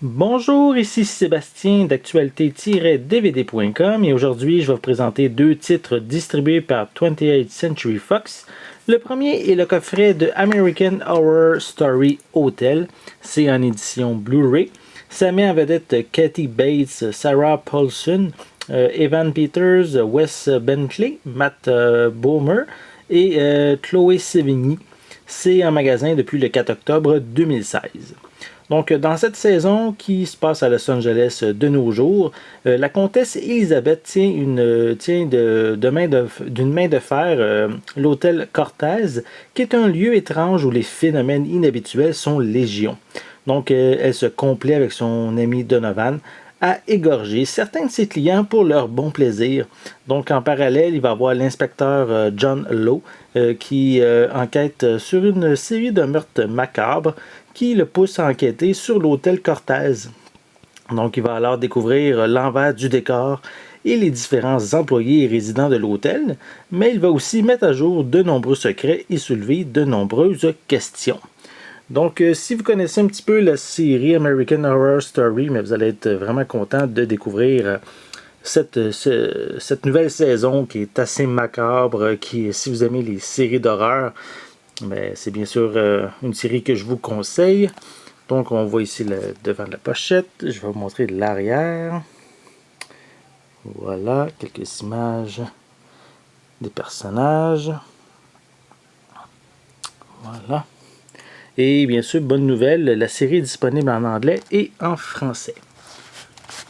Bonjour, ici Sébastien d'actualité-dvd.com et aujourd'hui je vais vous présenter deux titres distribués par 28th Century Fox. Le premier est le coffret de American Horror Story Hotel, c'est en édition Blu-ray. Ça met en vedette Kathy Bates, Sarah Paulson, Evan Peters, Wes Bentley, Matt Bomer et Chloé Sevigny. C'est en magasin depuis le 4 octobre 2016. Donc, dans cette saison qui se passe à Los Angeles de nos jours, la comtesse Elizabeth tient d'une main de fer l'hôtel Cortez, qui est un lieu étrange où les phénomènes inhabituels sont légion. Donc, elle se complaît avec son ami Donovan à égorger certains de ses clients pour leur bon plaisir. Donc, en parallèle, il va y avoir l'inspecteur John Lowe qui enquête sur une série de meurtres macabres qui le pousse à enquêter sur l'hôtel Cortez. Donc, il va alors découvrir l'envers du décor et les différents employés et résidents de l'hôtel, mais il va aussi mettre à jour de nombreux secrets et soulever de nombreuses questions. Donc, si vous connaissez un petit peu la série American Horror Story, mais vous allez être vraiment content de découvrir cette nouvelle saison qui est assez macabre, qui, si vous aimez les séries d'horreur, ben, c'est bien sûr une série que je vous conseille. Donc, on voit ici le devant de la pochette. Je vais vous montrer l'arrière. Voilà, quelques images des personnages. Voilà. Et bien sûr, bonne nouvelle, la série est disponible en anglais et en français.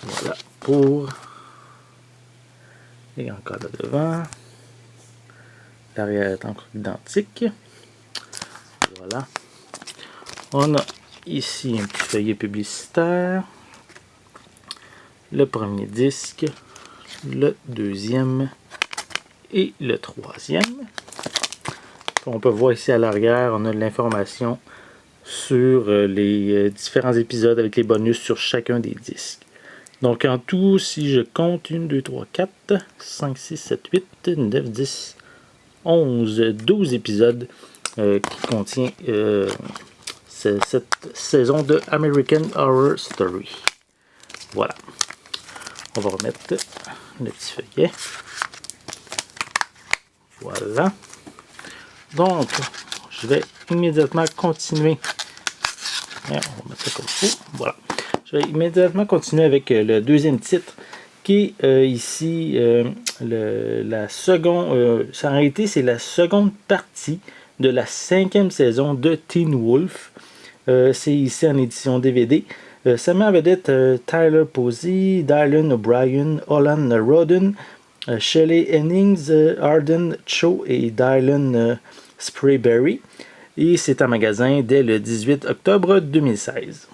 Voilà pour... Et encore là devant. L'arrière est encore identique. Voilà. On a ici un petit feuillet publicitaire. Le premier disque, le deuxième et le troisième. On peut voir ici à l'arrière, on a de l'information sur les différents épisodes avec les bonus sur chacun des disques. Donc en tout, si je compte 1, 2, 3, 4, 5, 6, 7, 8, 9, 10, 11, 12 épisodes qui contient cette saison de American Horror Story. Voilà. On va remettre le petit feuillet. Voilà. Donc, je vais immédiatement continuer. On va mettre ça comme il faut. Voilà. Je vais immédiatement continuer avec le deuxième titre qui est ici la seconde. En réalité, c'est la seconde partie de la 5e saison de Teen Wolf. C'est ici en édition DVD. Ça met en vedette Tyler Posey, Dylan O'Brien, Holland Roden, Shelley Hennings, Arden Cho et Dylan Sprayberry. Et c'est en magasin dès le 18 octobre 2016.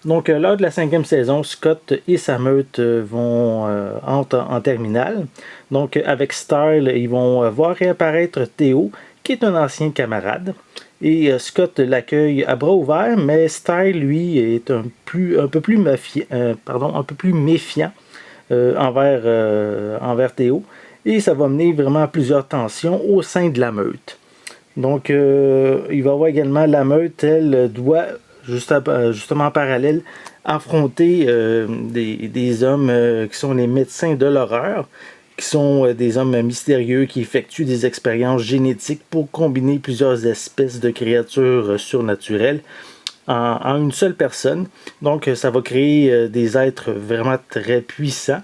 Donc, lors de la 5e saison, Scott et sa meute entrent en terminale. Donc, avec Style, ils vont voir réapparaître Théo, qui est un ancien camarade. Et Scott l'accueille à bras ouverts, mais Style, lui, est un peu plus méfiant envers Théo. Et ça va mener vraiment à plusieurs tensions au sein de la meute. Donc, il va y avoir également la meute, elle doit justement en parallèle affronter des hommes qui sont les médecins de l'horreur, qui sont des hommes mystérieux qui effectuent des expériences génétiques pour combiner plusieurs espèces de créatures surnaturelles en une seule personne. Donc, ça va créer des êtres vraiment très puissants.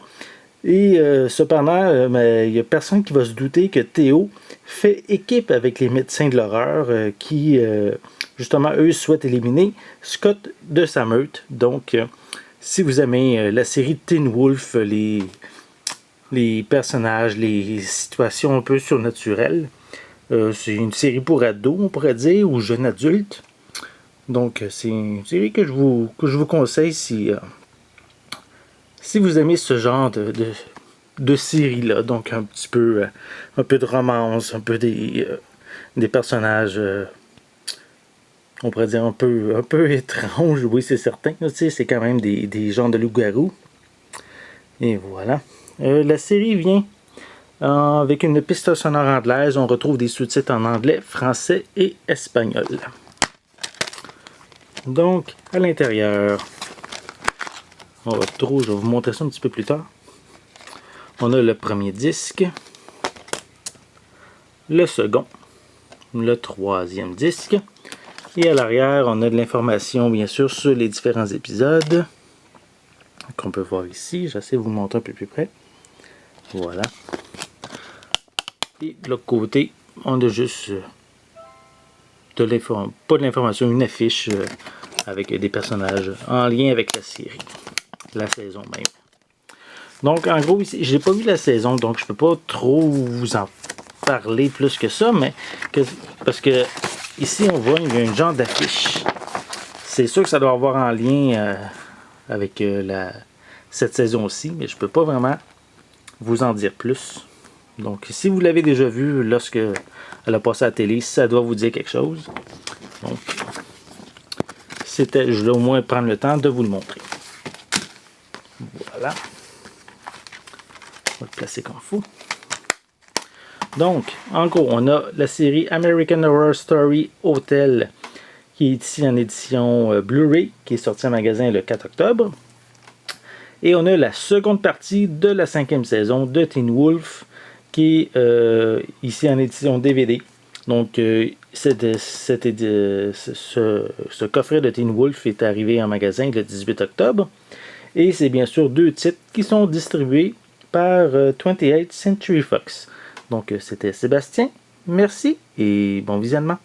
Et cependant, il n'y a personne qui va se douter que Théo fait équipe avec les médecins de l'horreur qui, justement, eux souhaitent éliminer Scott de sa meute. Donc, si vous aimez la série Teen Wolf, les personnages, les situations un peu surnaturelles, c'est une série pour ados, on pourrait dire, ou jeunes adultes. Donc, c'est une série que je vous conseille si vous aimez ce genre de série-là. Donc, un peu de romance, un peu des personnages, on pourrait dire un peu étranges, oui, c'est certain. Tu sais, c'est quand même des genres de loups-garous. Et voilà. La série vient avec une piste sonore anglaise. On retrouve des sous-titres en anglais, français et espagnol. Donc, à l'intérieur, On va je vais vous montrer ça un petit peu plus tard. On a le premier disque, le second, le troisième disque. Et à l'arrière, on a de l'information, bien sûr, sur les différents épisodes. Qu'on peut voir ici. J'essaie de vous montrer un peu plus près. Voilà. Et de l'autre côté, on a juste pas de l'information, une affiche avec des personnages en lien avec la série. La saison même. Donc, en gros, ici, j'ai pas vu la saison, donc je peux pas trop vous en parler plus que ça, mais parce que ici, on voit, il y a un genre d'affiche. C'est sûr que ça doit avoir en lien avec cette saison-ci, mais je peux pas vraiment vous en dire plus. Donc, si vous l'avez déjà vu lorsque elle a passé à la télé, ça doit vous dire quelque chose. Donc, je voulais au moins prendre le temps de vous le montrer. Voilà. On va le placer comme il faut. Donc, en gros, on a la série American Horror Story Hotel, qui est ici en édition Blu-ray, qui est sortie en magasin le 4 octobre. Et on a la seconde partie de la 5e saison de Teen Wolf, qui est ici en édition DVD. Donc, ce coffret de Teen Wolf est arrivé en magasin le 18 octobre. Et c'est bien sûr 2 titres qui sont distribués par 28th Century Fox. Donc, c'était Sébastien. Merci et bon visionnement.